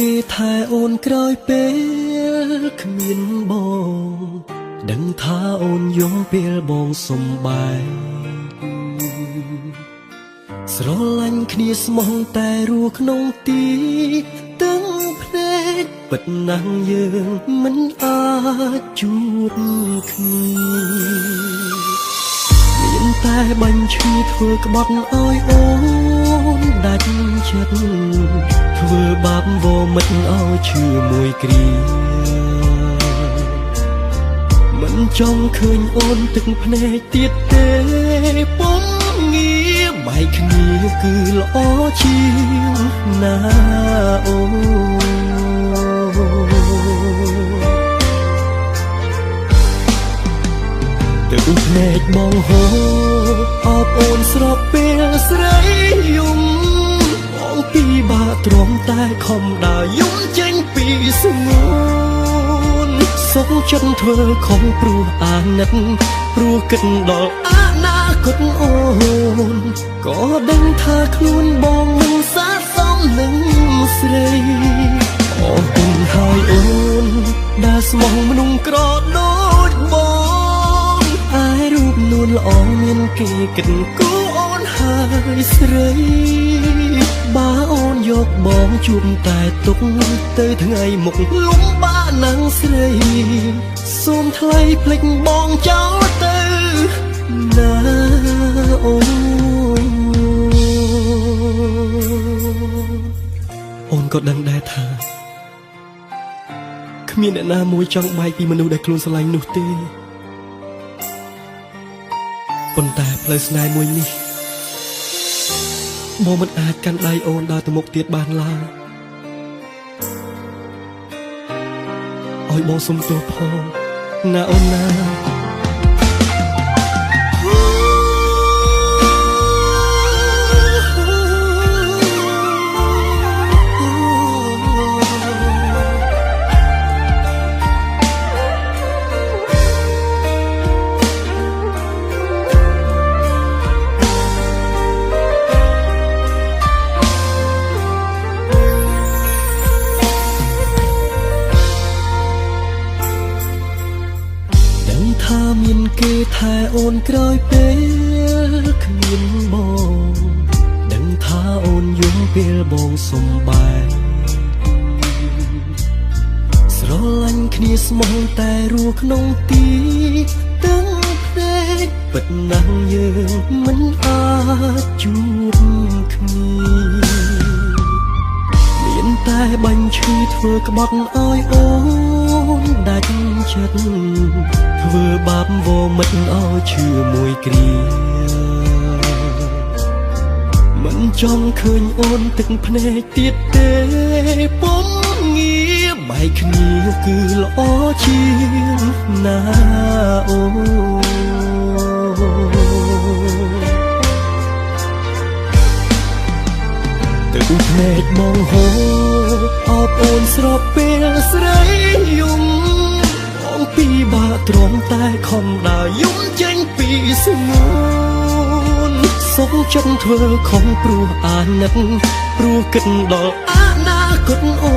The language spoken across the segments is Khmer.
គេថែអូនក្រោយពេលគ្មានបងដឹងថាអូនយំពេលបងសំបែកស្រឡាញ់គ្នាស្មោះតែរស់ក្នុងទីទាំងភ្នែកពិតណាស់យើងមិនអាចជួបគ្នាមានតែបាញ់ឈឺធ្វើក្បត់ឲ្យអូនដាច់ចិត្តធ្វើបាបវមិតឲ្យឈឺមួយគ្រាមិនចង់ឃើញអូនទឹកភ្នែកទៀតទេពុំងារបែកគ្នាគឺល្អជាងណាអូទឹកភ្នែកបងហូរអបអូនស្របពេលស្រីយំបងពីបាទ្រាំតែខំដើរយំចេញពីស្ងួនសុខចិត្តធ្វើខំព្រោះអាណិតព្រោះគិតដល់អនាគតអូនក៏ដឹងថាខ្លួនបងមិនស័ក្តិសមនឹងស្រីអរគុណហើយអូនដែលស្មោះមនុស្សក្រដូចបងអាយរូបនួនល្អមានគេគិតគូអូនហើយស្រីបើអូនយកបងជួបតែទុកទៅថ្ងៃមុខលំបាកណាំងស្រីសូមថ្លៃភ្លេចបងចោលទៅណាអូនក៏ដឹងដែរថាគ្មានអ្នកណាមួយចង់បែកពីមនុស្សដែលខ្លួនស្រឡាញ់នោះទេប៉ុន្តែផ្លូវស្នេហ៍មួយនេះបងមិនអាចកាន់ដៃអូនដើរទៅមុខទៀតបានឡើយឲ្យបងសុំទោសផងណាអូនណាថាមានគេថែអូនក្រោយពេលគ្មានបងដឹងថាអូនយំពេលបងសំបែកស្រឡាញ់គ្នាស្មោះតែរស់ក្នុងទីទាំងភ្នែកពិតណាស់យើងមិនអាចជួបគ្នាមានតែបាញ់ឈឺធ្វើក្បត់ឲ្យអូនដាច់ចិត្តធ្វើបាបវមិតឲ្យឈឺមួយគ្រាមិនចង់ឃើញអូនទឹកភ្នែកទៀតទេពុំងារបែកគ្នាគឺល្អជាងណាអូទឹកភ្នែកបងហូរអបអូនស្របពេលស្រីយំបងពីបាទ្រាំតែខំដើរយំចេញពីស្ងួនសុខចិត្តធ្វើខំព្រោះអាណិតព្រោះគិតដល់អនាគតអូ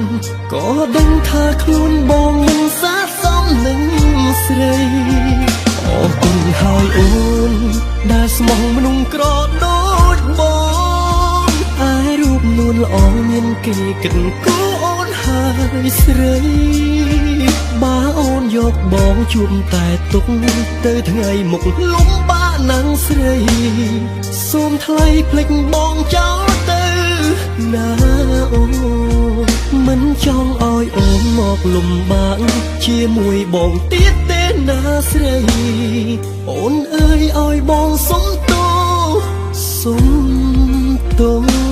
នក៏ដឹងថាខ្លួនបងមិនស័ក្តិសមនឹងស្រីអរគុណហើយអូនដែលស្មោះមនុស្សក្រដូចបងអាយរូបនួនល្អមានគេគិតគូអូនហើយស្រីបើអូនយកបងជួបតែទុកទៅថ្ងៃមុខលំបាកណាំងស្រីសូមថ្លៃភ្លេចបងចោលទៅណាអូមិនចង់ឲ្យអូនមកលំបាកជាមួយបងទៀតទេណាស្រីអូនអើយឲ្យបងសុំទោសសុំទោស